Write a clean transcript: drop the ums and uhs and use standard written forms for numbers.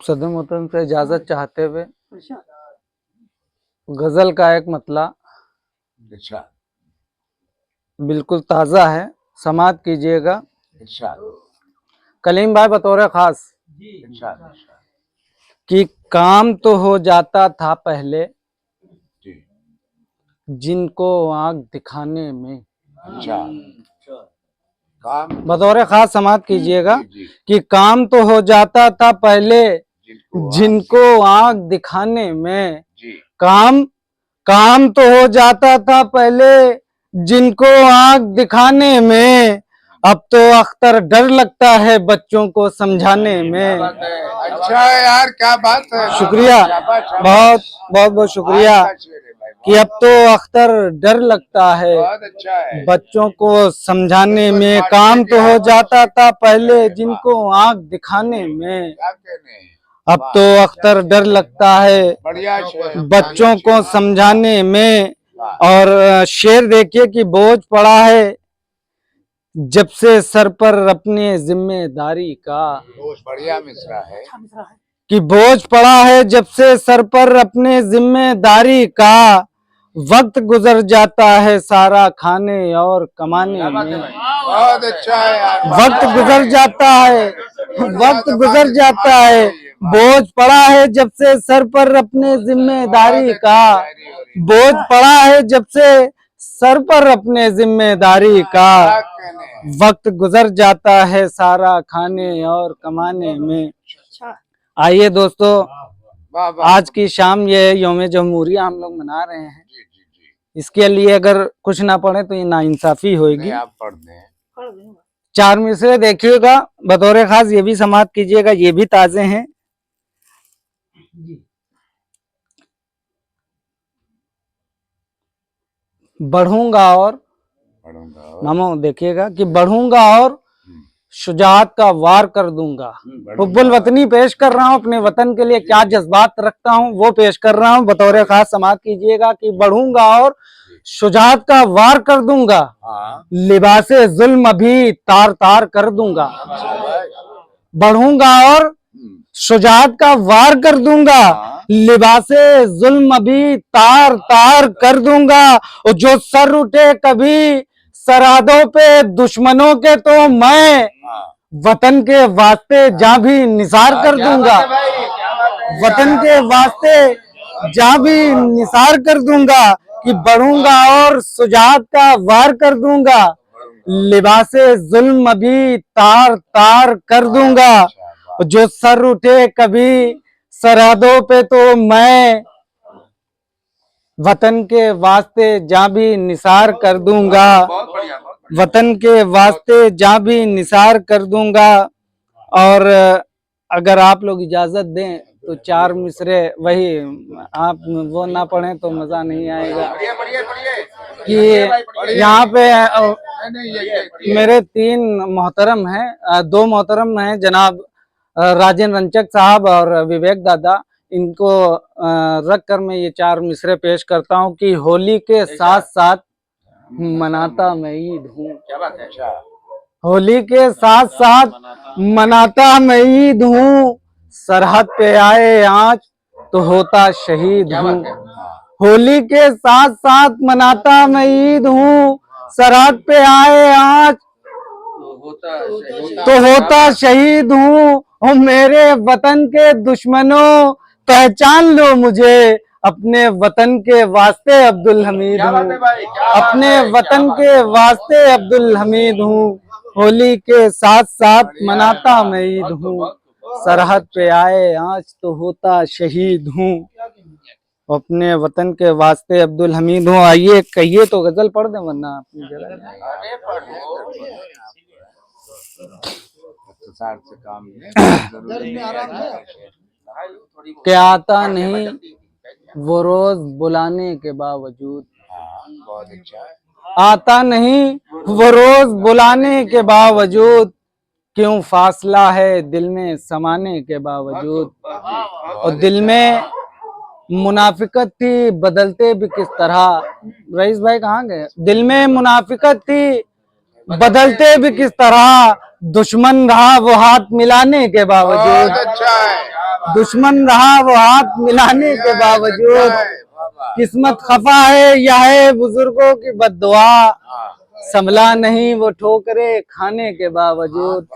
सदर मोहतरम से इजाजत चाहते हुए गजल का एक मतला अच्छा बिल्कुल ताज़ा है, समाअत कीजिएगा। अच्छा कलीम भाई बतौर खास अच्छा कि काम तो हो जाता था पहले जी जिनको आंख दिखाने में, अच्छा काम बतौर खास समाअत कीजिएगा जी जी कि काम तो हो जाता था पहले जिनको जिनको आंख दिखाने में, जी काम तो हो जाता था पहले जिनको आंख दिखाने में, अब तो अख्तर डर लगता है बच्चों को समझाने में। अच्छा है यार, क्या बात है। शुक्रिया, शाबाश, शाबाश। बहुत बहुत बहुत शुक्रिया आज का शेर है भाई, कि अब तो अख्तर डर लगता है बहुत अच्छा है। बच्चों को समझाने में। काम तो हो जाता था पहले जिनको आंख दिखाने में, क्या कहने हैं? अब तो अख्तर डर लगता है बढ़िया शेर, बच्चों को समझाने में। वाह। और शेर देखिए कि बोझ पड़ा है जब से सर पर अपने जिम्मेदारी का, बहुत बढ़िया मिसरा है। कि बोझ पड़ा है जब से सर पर अपने जिम्मेदारी का, वक्त गुजर जाता है सारा खाने और कमाने में। बहुत अच्छा है यार। वक्त गुजर जाता है, वक्त गुजर जाता है, बोझ पड़ा है जब से सर पर अपने जिम्मेदारी का, बोझ पड़ा है जब से सर पर अपने जिम्मेदारी का, क्या कहने हैं? वक्त गुजर जाता है सारा खाने और कमाने में। आइए दोस्तों, वाह वाह। आज की शाम ये यौम जमहूरिया हम लोग मना रहे हैं, जी जी जी, इसके लिए अगर कुछ ना पढ़े तो ये नाइंसाफी होगी। नहीं आप पढ़ दें। चार मिसरे देखिएगा, बतौर खास ये भी समाअत कीजिएगा, ये भी ताजे हैं। बढ़ूंगा और मामो देखिएगा कि बढ़ूंगा और शुजाअत का वार कर दूंगा। हुब्बुल वतनी पेश कर रहा हूँ, अपने वतन के लिए क्या जज्बात रखता हूँ वो पेश कर रहा हूँ। बतौर खास समाअत कीजिएगा कि बढ़ूंगा और शुजाअत का वार कर दूंगा, लिबासे जुल्म भी तार तार कर दूंगा। बढ़ूंगा और शुजाअत का वार कर दूंगा, लिबासे जुल्म भी तार तार कर दूंगा। और जो सर उठे कभी सरहदों पे दुश्मनों के तो मैं वतन के वास्ते जान भी निसार कर दूंगा, वतन के वास्ते जान भी निसार कर दूंगा। कि बढ़ूंगा और शुजाअत का वार कर दूंगा, लिबासे जुल्म भी तार तार कर दूंगा। जो सर उठे कभी सरहदों पे तो मैं वतन के वास्ते जान भी निसार कर दूंगा, वतन के वास्ते जान भी निसार कर दूंगा। और अगर आप लोग इजाजत दें तो चार मिसरे वही, आप वो ना पढ़ें तो मजा नहीं आएगा। कि यहाँ पे मेरे तीन मोहतरम हैं, दो मोहतरम हैं जनाब राजेंद्र रंचक साहब और विवेक दादा, इनको रख कर मैं ये चार मिसरे पेश करता हूँ कि होली के साथ साथ मनाता मैं ईद हूँ, होली के साथ साथ मनाता मैं ईद हूँ, सरहद पे आए आज तो होता शहीद हूँ। होली के साथ साथ मनाता मैं ईद हूँ, सरहद पे आए आज तो होता शहीद हूँ। और मेरे वतन के दुश्मनों पहचान लो मुझे, अपने वतन के वास्ते अब्दुल हमीद हूँ, अपने वतन के वास्ते अब्दुल हमीद हूँ। होली के साथ साथ मनाता मैं ईद हूँ, सरहद पे आए आज तो होता शहीद हूँ, अपने वतन के वास्ते अब्दुल हमीद हूँ। आइए कहिए तो गजल पढ़ दे वरना अपनी जगह क्या आता नहीं वो रोज बुलाने के बावजूद, बहुत अच्छा है। आता नहीं वो रोज बुलाने के बावजूद, क्यों फासला है दिल में समाने के बावजूद। और दिल में मुनाफिकत थी बदलते भी किस तरह, रईस भाई कहाँ गए। दिल में मुनाफिकत थी बदलते भी किस तरह, दुश्मन रहा वो हाथ मिलाने के बावजूद। अच्छा है। दुश्मन रहा वो हाथ मिलाने के बावजूद, किस्मत खफा है यह है बुजुर्गों की बद्दुआ, संभला नहीं वो ठोकरे खाने के बावजूद।